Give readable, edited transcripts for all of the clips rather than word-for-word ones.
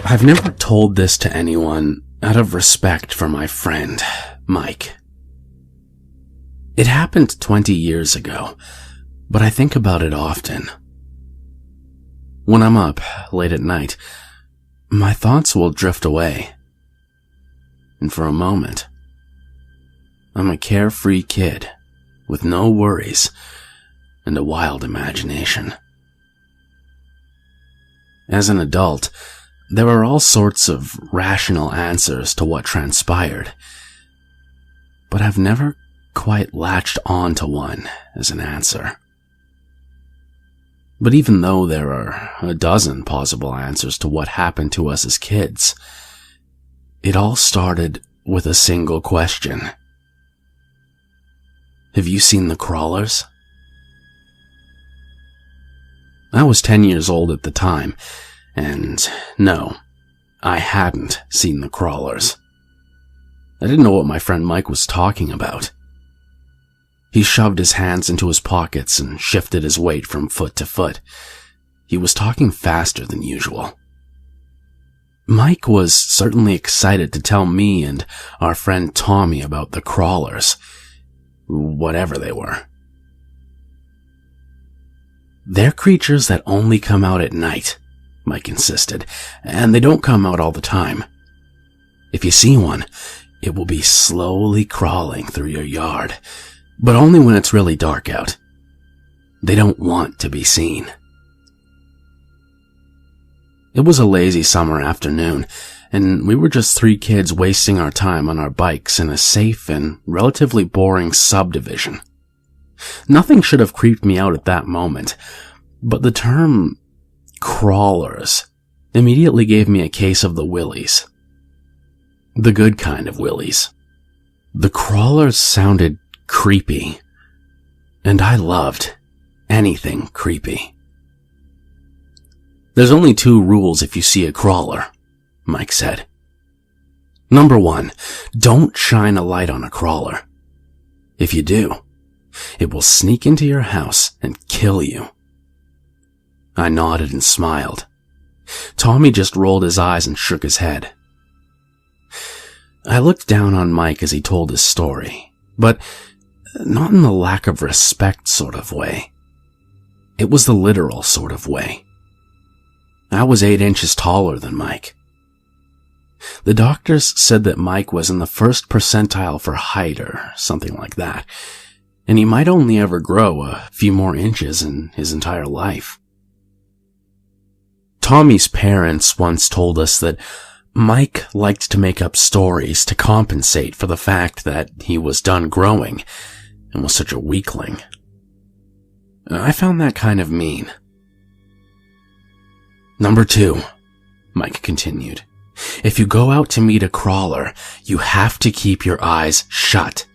I've never told this to anyone out of respect for my friend, Mike. It happened 20 years ago, but I think about it often. When I'm up late at night, my thoughts will drift away. And for a moment, I'm a carefree kid with no worries and a wild imagination. As an adult, there are all sorts of rational answers to what transpired, but I've never quite latched on to one as an answer. But even though there are a dozen possible answers to what happened to us as kids, it all started with a single question. Have you seen the crawlers? I was 10 years old at the time, and no, I hadn't seen the crawlers. I didn't know what my friend Mike was talking about. He shoved his hands into his pockets and shifted his weight from foot to foot. He was talking faster than usual. Mike was certainly excited to tell me and our friend Tommy about the crawlers, whatever they were. They're creatures that only come out at night, Mike insisted, and they don't come out all the time. If you see one, it will be slowly crawling through your yard, but only when it's really dark out. They don't want to be seen. It was a lazy summer afternoon, and we were just three kids wasting our time on our bikes in a safe and relatively boring subdivision. Nothing should have creeped me out at that moment, but the term crawlers immediately gave me a case of the willies. The good kind of willies. The crawlers sounded creepy, and I loved anything creepy. There's only 2 rules if you see a crawler, Mike said. Number 1, don't shine a light on a crawler. If you do, it will sneak into your house and kill you. I nodded and smiled. Tommy just rolled his eyes and shook his head. I looked down on Mike as he told his story, but not in the lack of respect sort of way. It was the literal sort of way. I was 8 inches taller than Mike. The doctors said that Mike was in the 1st percentile for height or something like that, and he might only ever grow a few more inches in his entire life. Tommy's parents once told us that Mike liked to make up stories to compensate for the fact that he was done growing and was such a weakling. I found that kind of mean. Number 2, Mike continued. If you go out to meet a crawler, you have to keep your eyes shut.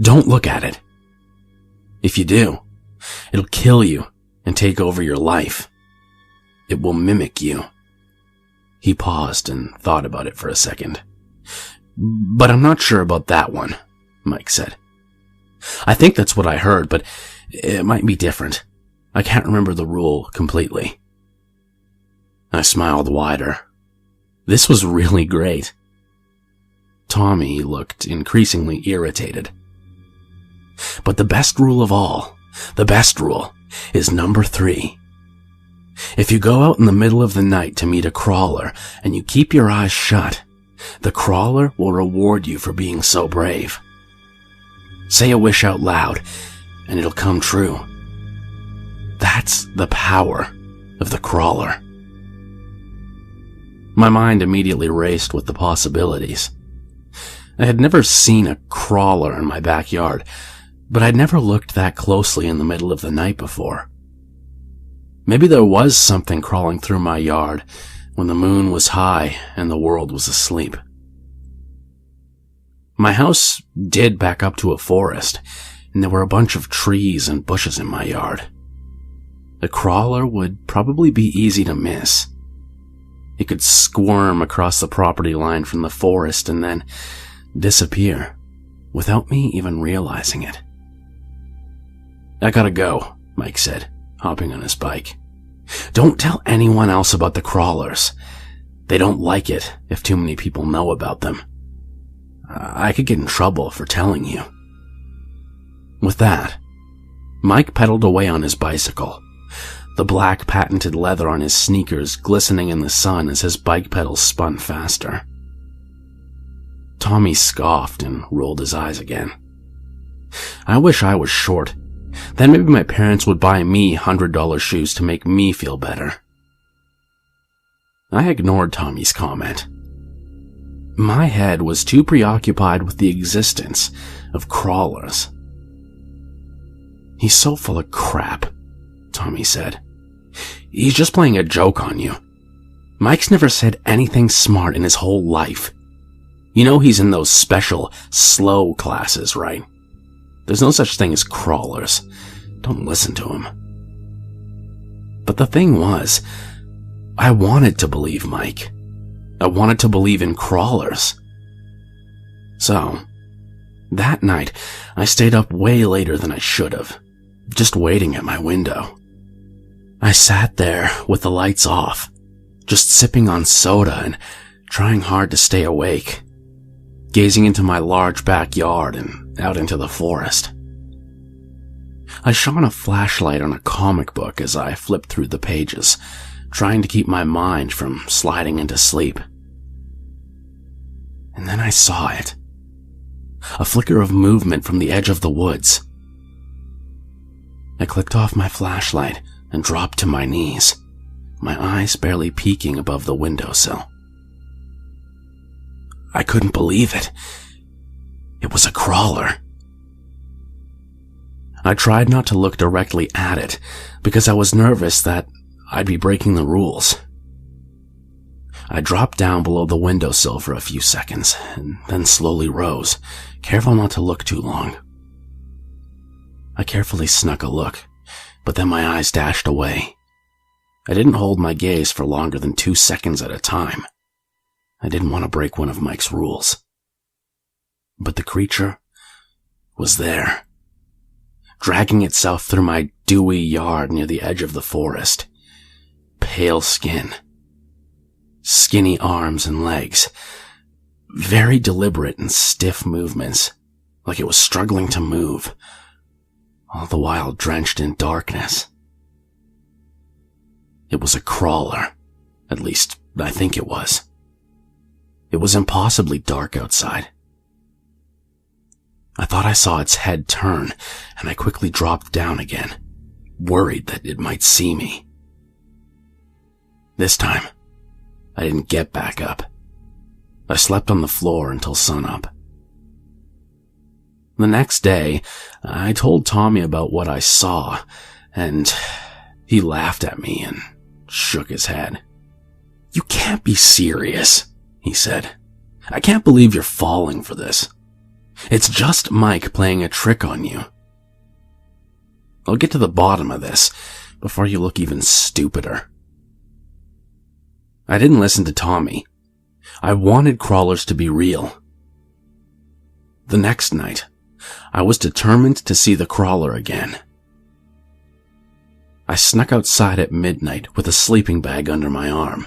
Don't look at it. If you do, it'll kill you and take over your life. It will mimic you. He paused and thought about it for a second. But I'm not sure about that one, Mike said. I think that's what I heard, but it might be different. I can't remember the rule completely. I smiled wider. This was really great. Tommy looked increasingly irritated. But the best rule of all, the best rule, is number 3. If you go out in the middle of the night to meet a crawler and you keep your eyes shut, the crawler will reward you for being so brave. Say a wish out loud, and it'll come true. That's the power of the crawler. My mind immediately raced with the possibilities. I had never seen a crawler in my backyard, but I'd never looked that closely in the middle of the night before. Maybe there was something crawling through my yard when the moon was high and the world was asleep. My house did back up to a forest, and there were a bunch of trees and bushes in my yard. A crawler would probably be easy to miss. It could squirm across the property line from the forest and then disappear without me even realizing it. I gotta go, Mike said, hopping on his bike. Don't tell anyone else about the crawlers. They don't like it if too many people know about them. I could get in trouble for telling you." With that, Mike pedaled away on his bicycle, the black patented leather on his sneakers glistening in the sun as his bike pedals spun faster. Tommy scoffed and rolled his eyes again. I wish I was short. Then maybe my parents would buy me $100 shoes to make me feel better. I ignored Tommy's comment. My head was too preoccupied with the existence of crawlers. "He's so full of crap," Tommy said. "He's just playing a joke on you. Mike's never said anything smart in his whole life. You know he's in those special, slow classes, right? There's no such thing as crawlers. Don't listen to him." But the thing was, I wanted to believe Mike. I wanted to believe in crawlers. So, that night, I stayed up way later than I should have, just waiting at my window. I sat there with the lights off, just sipping on soda and trying hard to stay awake, gazing into my large backyard and out into the forest. I shone a flashlight on a comic book as I flipped through the pages, trying to keep my mind from sliding into sleep. And then I saw it. A flicker of movement from the edge of the woods. I clicked off my flashlight and dropped to my knees, my eyes barely peeking above the windowsill. I couldn't believe it. It was a crawler. I tried not to look directly at it because I was nervous that I'd be breaking the rules. I dropped down below the windowsill for a few seconds and then slowly rose, careful not to look too long. I carefully snuck a look, but then my eyes dashed away. I didn't hold my gaze for longer than 2 seconds at a time. I didn't want to break one of Mike's rules. But the creature was there, dragging itself through my dewy yard near the edge of the forest. Pale skin, skinny arms and legs, very deliberate and stiff movements, like it was struggling to move, all the while drenched in darkness. It was a crawler, at least I think it was. It was impossibly dark outside. I thought I saw its head turn, and I quickly dropped down again, worried that it might see me. This time, I didn't get back up. I slept on the floor until sunup. The next day, I told Tommy about what I saw, and he laughed at me and shook his head. "You can't be serious," he said. "I can't believe you're falling for this. It's just Mike playing a trick on you. I'll get to the bottom of this before you look even stupider." I didn't listen to Tommy. I wanted crawlers to be real. The next night, I was determined to see the crawler again. I snuck outside at midnight with a sleeping bag under my arm.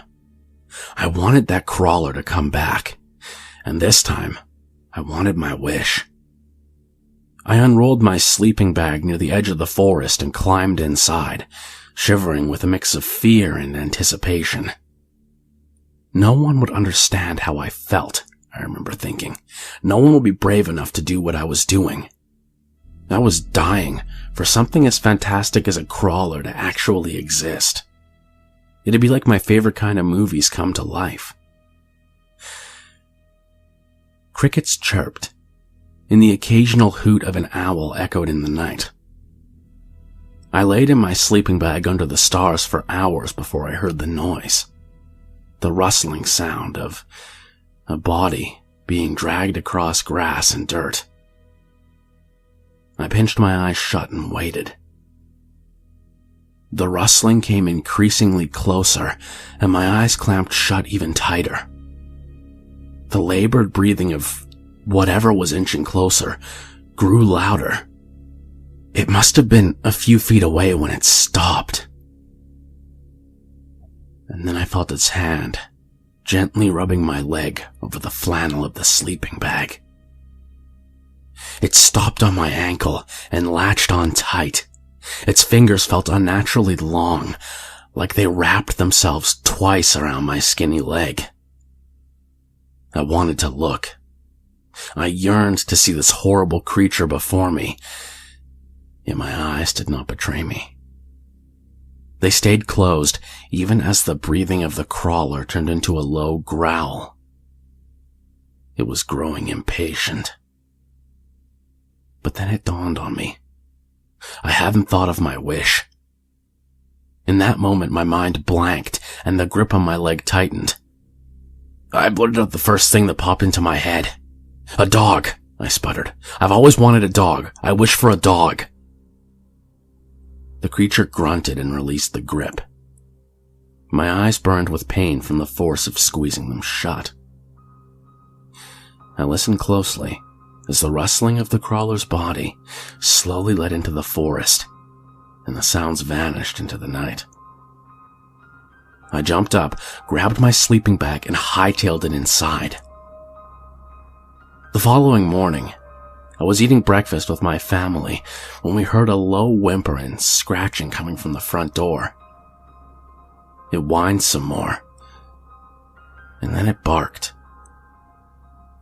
I wanted that crawler to come back, and this time, I wanted my wish. I unrolled my sleeping bag near the edge of the forest and climbed inside, shivering with a mix of fear and anticipation. No one would understand how I felt, I remember thinking. No one would be brave enough to do what I was doing. I was dying for something as fantastic as a crawler to actually exist. It'd be like my favorite kind of movies come to life. Crickets chirped, and the occasional hoot of an owl echoed in the night. I laid in my sleeping bag under the stars for hours before I heard the noise. The rustling sound of a body being dragged across grass and dirt. I pinched my eyes shut and waited. The rustling came increasingly closer, and my eyes clamped shut even tighter. The labored breathing of whatever was inching closer grew louder. It must have been a few feet away when it stopped. And then I felt its hand gently rubbing my leg over the flannel of the sleeping bag. It stopped on my ankle and latched on tight. Its fingers felt unnaturally long, like they wrapped themselves twice around my skinny leg. I wanted to look. I yearned to see this horrible creature before me, yet my eyes did not betray me. They stayed closed, even as the breathing of the crawler turned into a low growl. It was growing impatient. But then it dawned on me. I hadn't thought of my wish. In that moment, my mind blanked, and the grip on my leg tightened. I blurted out the first thing that popped into my head. "A dog," I sputtered. "I've always wanted a dog. I wish for a dog." The creature grunted and released the grip. My eyes burned with pain from the force of squeezing them shut. I listened closely as the rustling of the crawler's body slowly led into the forest, and the sounds vanished into the night. I jumped up, grabbed my sleeping bag, and hightailed it inside. The following morning, I was eating breakfast with my family when we heard a low whimper and scratching coming from the front door. It whined some more, and then it barked.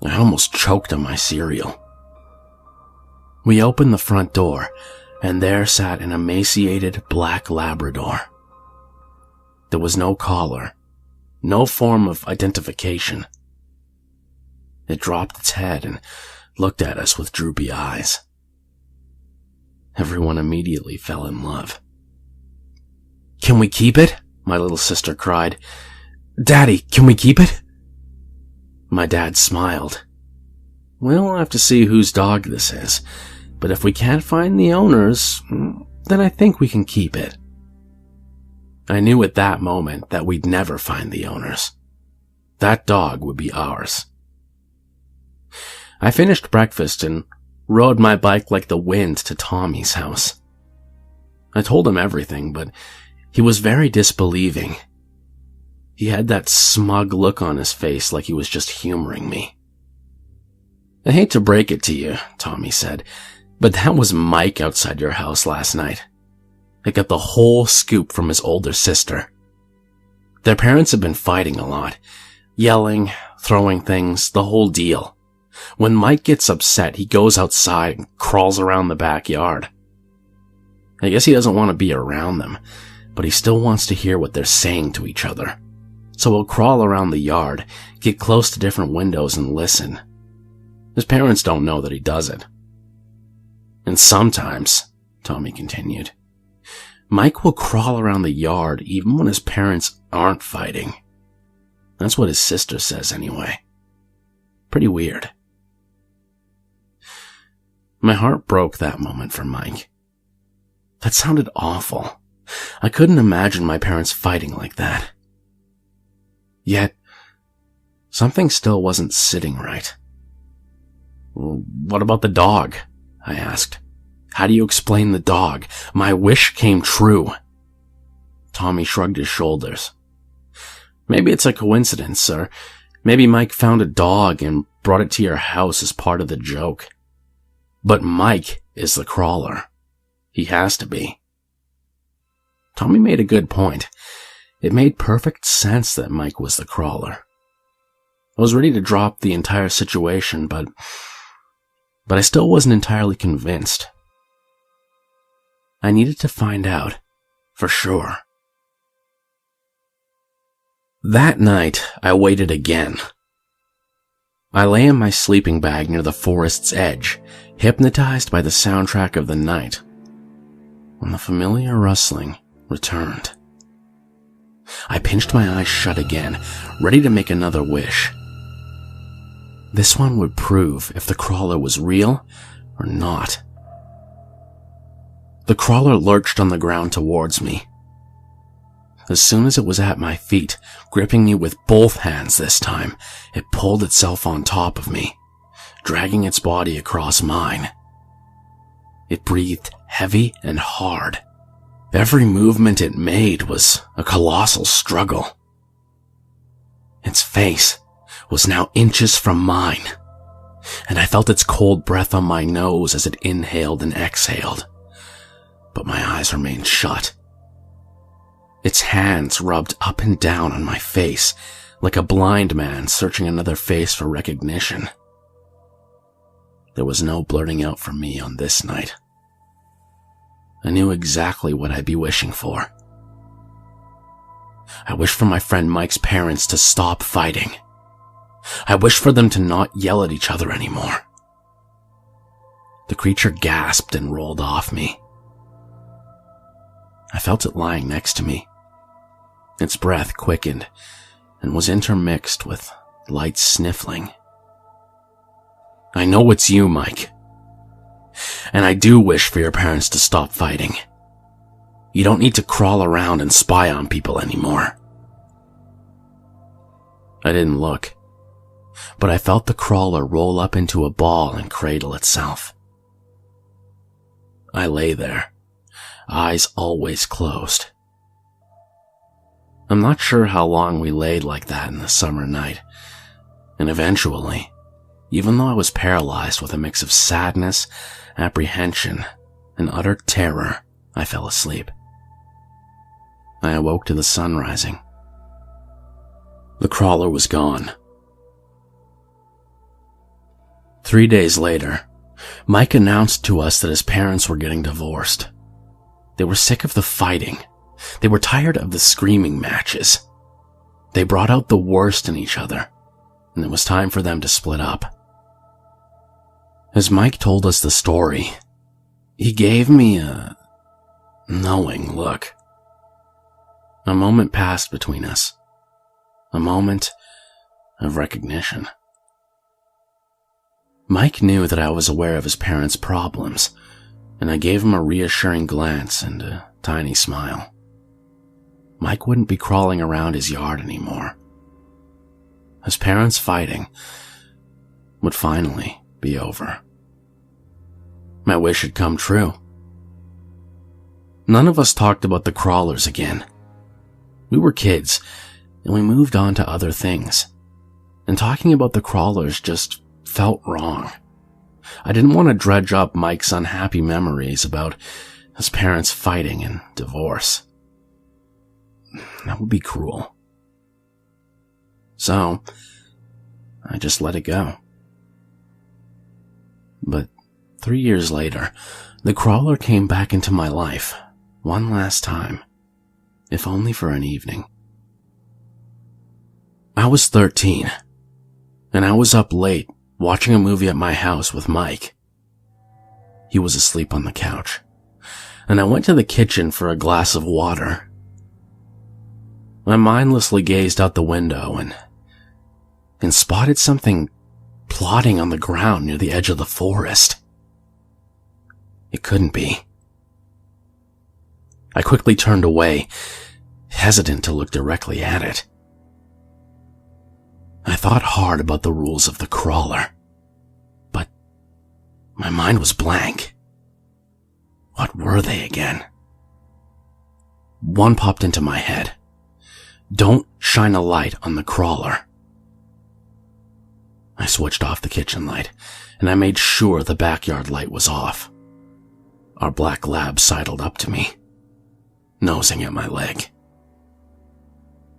I almost choked on my cereal. We opened the front door, and there sat an emaciated black Labrador. There was no collar, no form of identification. It dropped its head and looked at us with droopy eyes. Everyone immediately fell in love. "Can we keep it?" my little sister cried. "Daddy, can we keep it?" My dad smiled. "We'll have to see whose dog this is, but if we can't find the owners, then I think we can keep it." I knew at that moment that we'd never find the owners. That dog would be ours. I finished breakfast and rode my bike like the wind to Tommy's house. I told him everything, but he was very disbelieving. He had that smug look on his face like he was just humoring me. "I hate to break it to you," Tommy said, "but that was Mike outside your house last night. I got the whole scoop from his older sister. Their parents have been fighting a lot, yelling, throwing things, the whole deal. When Mike gets upset, he goes outside and crawls around the backyard. I guess he doesn't want to be around them, but he still wants to hear what they're saying to each other. So he'll crawl around the yard, get close to different windows and listen. His parents don't know that he does it. And sometimes," Tommy continued, "Mike will crawl around the yard even when his parents aren't fighting. That's what his sister says anyway. Pretty weird." My heart broke that moment for Mike. That sounded awful. I couldn't imagine my parents fighting like that. Yet, something still wasn't sitting right. "What about the dog?" I asked. "How do you explain the dog? My wish came true." Tommy shrugged his shoulders. "Maybe it's a coincidence, or maybe Mike found a dog and brought it to your house as part of the joke. But Mike is the crawler. He has to be." Tommy made a good point. It made perfect sense that Mike was the crawler. I was ready to drop the entire situation, but I still wasn't entirely convinced. I needed to find out, for sure. That night, I waited again. I lay in my sleeping bag near the forest's edge, hypnotized by the soundtrack of the night, when the familiar rustling returned. I pinched my eyes shut again, ready to make another wish. This one would prove if the crawler was real or not. The crawler lurched on the ground towards me. As soon as it was at my feet, gripping me with both hands this time, it pulled itself on top of me, dragging its body across mine. It breathed heavy and hard. Every movement it made was a colossal struggle. Its face was now inches from mine, and I felt its cold breath on my nose as it inhaled and exhaled. But my eyes remained shut. Its hands rubbed up and down on my face, like a blind man searching another face for recognition. There was no blurting out for me on this night. I knew exactly what I'd be wishing for. I wished for my friend Mike's parents to stop fighting. I wished for them to not yell at each other anymore. The creature gasped and rolled off me. I felt it lying next to me. Its breath quickened and was intermixed with light sniffling. I know it's you, Mike. And I do wish for your parents to stop fighting. You don't need to crawl around and spy on people anymore. I didn't look, but I felt the crawler roll up into a ball and cradle itself. I lay there, eyes always closed. I'm not sure how long we laid like that in the summer night, and eventually, even though I was paralyzed with a mix of sadness, apprehension, and utter terror, I fell asleep. I awoke to the sun rising. The crawler was gone. 3 days later, Mike announced to us that his parents were getting divorced. They were sick of the fighting. They were tired of the screaming matches. They brought out the worst in each other, and it was time for them to split up. As Mike told us the story, he gave me a knowing look. A moment passed between us. A moment of recognition. Mike knew that I was aware of his parents' problems, and I gave him a reassuring glance and a tiny smile. Mike wouldn't be crawling around his yard anymore. His parents' fighting would finally be over. My wish had come true. None of us talked about the crawlers again. We were kids, and we moved on to other things. And talking about the crawlers just felt wrong. I didn't want to dredge up Mike's unhappy memories about his parents fighting and divorce. That would be cruel. So, I just let it go. But 3 years later, the crawler came back into my life, one last time, if only for an evening. I was 13, and I was up late watching a movie at my house with Mike. He was asleep on the couch, and I went to the kitchen for a glass of water. I mindlessly gazed out the window and spotted something plodding on the ground near the edge of the forest. It couldn't be. I quickly turned away, hesitant to look directly at it. I thought hard about the rules of the crawler, but my mind was blank. What were they again? One popped into my head. Don't shine a light on the crawler. I switched off the kitchen light, and I made sure the backyard light was off. Our black lab sidled up to me, nosing at my leg.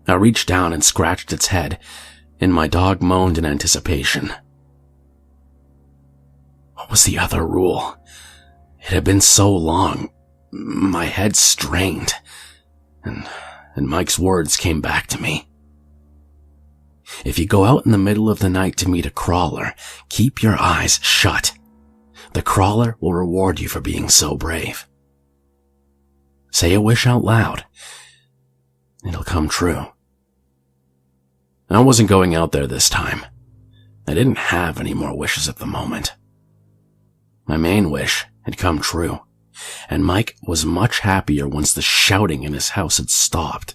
I reached down and scratched its head, and my dog moaned in anticipation. What was the other rule? It had been so long, my head strained, and Mike's words came back to me. If you go out in the middle of the night to meet a crawler, keep your eyes shut. The crawler will reward you for being so brave. Say a wish out loud. It'll come true. I wasn't going out there this time. I didn't have any more wishes at the moment. My main wish had come true, and Mike was much happier once the shouting in his house had stopped.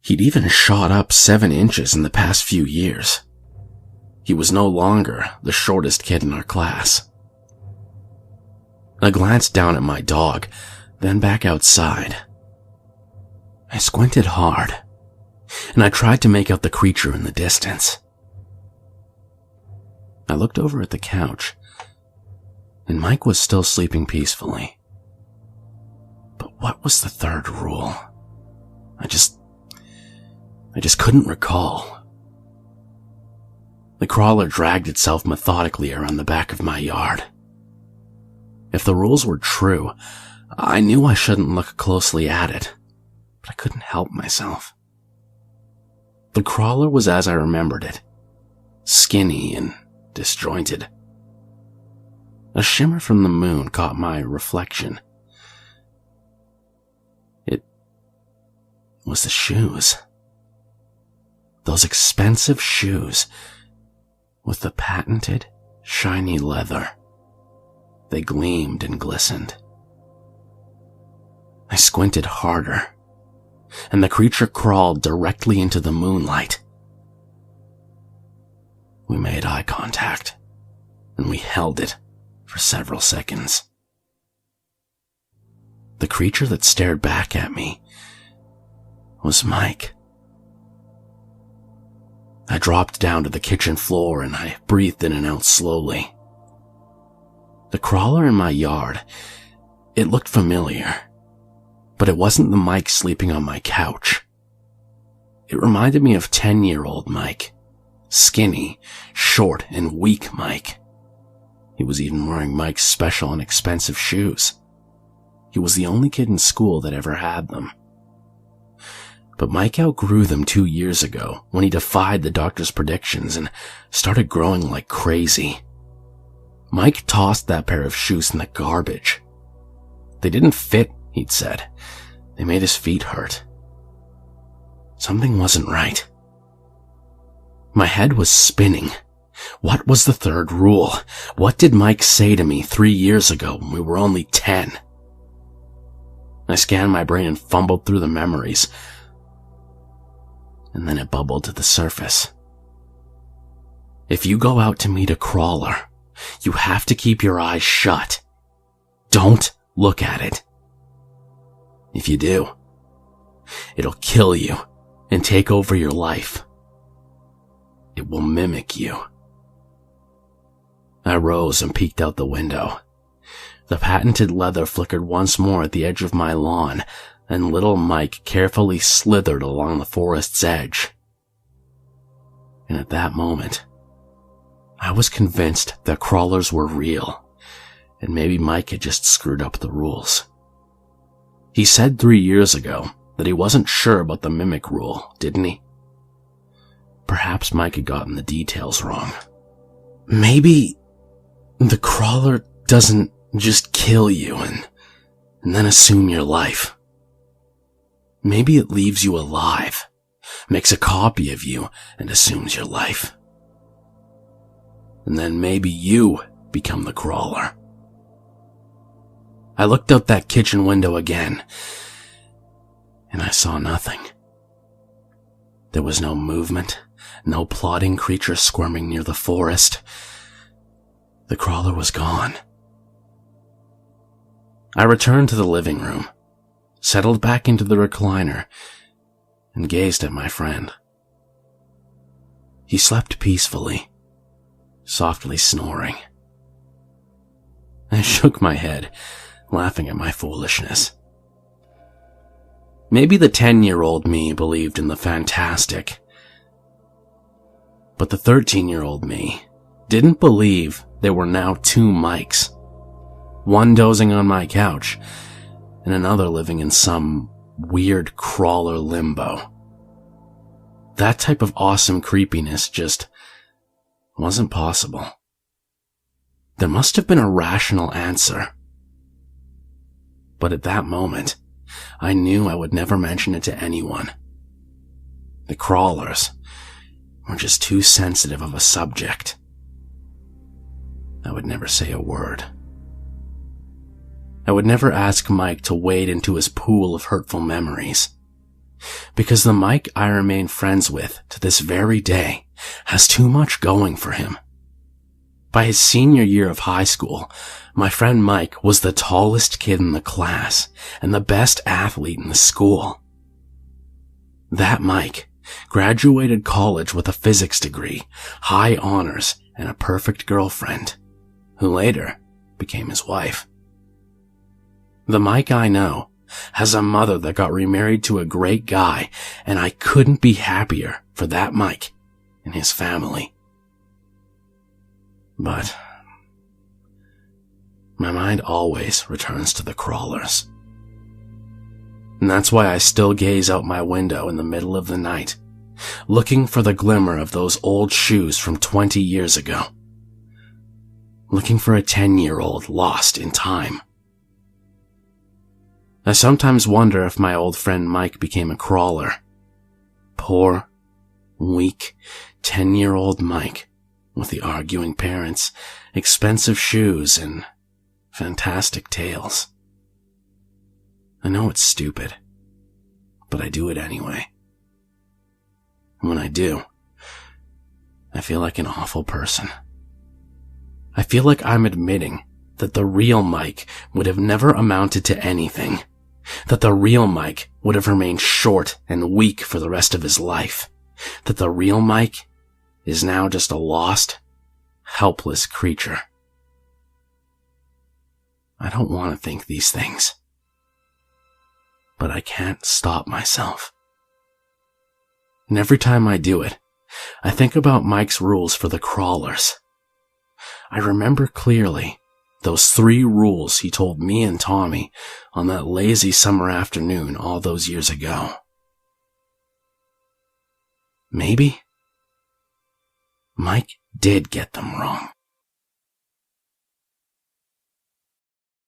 He'd even shot up 7 inches in the past few years. He was no longer the shortest kid in our class. I glanced down at my dog, then back outside. I squinted hard, and I tried to make out the creature in the distance. I looked over at the couch, and Mike was still sleeping peacefully. But what was the third rule? I just couldn't recall. The crawler dragged itself methodically around the back of my yard. If the rules were true, I knew I shouldn't look closely at it, but I couldn't help myself. The crawler was as I remembered it, skinny and disjointed. A shimmer from the moon caught my reflection. It was the shoes. Those expensive shoes with the patented, shiny leather. They gleamed and glistened. I squinted harder, and the creature crawled directly into the moonlight. We made eye contact, and we held it for several seconds. The creature that stared back at me was Mike. I dropped down to the kitchen floor and I breathed in and out slowly. The crawler in my yard, it looked familiar, but it wasn't the Mike sleeping on my couch. It reminded me of 10-year-old Mike. Skinny, short, and weak Mike. He was even wearing Mike's special and expensive shoes. He was the only kid in school that ever had them. But Mike outgrew them 2 years ago when he defied the doctor's predictions and started growing like crazy. Mike tossed that pair of shoes in the garbage. They didn't fit, he'd said. They made his feet hurt. Something wasn't right. My head was spinning. What was the third rule? What did Mike say to me 3 years ago when we were only 10? I scanned my brain and fumbled through the memories. And then it bubbled to the surface. If you go out to meet a crawler, you have to keep your eyes shut. Don't look at it. If you do, it'll kill you and take over your life. It will mimic you. I rose and peeked out the window. The patented leather flickered once more at the edge of my lawn, and little Mike carefully slithered along the forest's edge. And at that moment, I was convinced that crawlers were real, and maybe Mike had just screwed up the rules. He said 3 years ago that he wasn't sure about the mimic rule, didn't he? Perhaps Mike had gotten the details wrong. Maybe the crawler doesn't just kill you and then assume your life. Maybe it leaves you alive, makes a copy of you, and assumes your life. And then maybe you become the crawler. I looked out that kitchen window again, and I saw nothing. There was no movement, no plodding creature squirming near the forest. The crawler was gone. I returned to the living room, settled back into the recliner, and gazed at my friend. He slept peacefully, softly snoring. I shook my head, laughing at my foolishness. Maybe the 10-year-old me believed in the fantastic, but the 13-year-old me didn't believe there were now 2 Mikes, one dozing on my couch and another living in some weird crawler limbo. That type of awesome creepiness just wasn't possible. There must have been a rational answer. But at that moment, I knew I would never mention it to anyone. The crawlers were just too sensitive of a subject. I would never say a word. I would never ask Mike to wade into his pool of hurtful memories. Because the Mike I remain friends with to this very day has too much going for him. By his senior year of high school, my friend Mike was the tallest kid in the class and the best athlete in the school. That Mike graduated college with a physics degree, high honors, and a perfect girlfriend, who later became his wife. The Mike I know has a mother that got remarried to a great guy, and I couldn't be happier for that Mike and his family. But my mind always returns to the crawlers. And that's why I still gaze out my window in the middle of the night, looking for the glimmer of those old shoes from 20 years ago. Looking for a 10-year-old lost in time. I sometimes wonder if my old friend Mike became a crawler. Poor, weak, 10-year-old Mike with the arguing parents, expensive shoes, and fantastic tales. I know it's stupid, but I do it anyway. And when I do, I feel like an awful person. I feel like I'm admitting that the real Mike would have never amounted to anything. That the real Mike would have remained short and weak for the rest of his life. That the real Mike is now just a lost, helpless creature. I don't want to think these things, but I can't stop myself. And every time I do it, I think about Mike's rules for the crawlers. I remember clearly those 3 rules he told me and Tommy on that lazy summer afternoon all those years ago. Maybe Mike did get them wrong.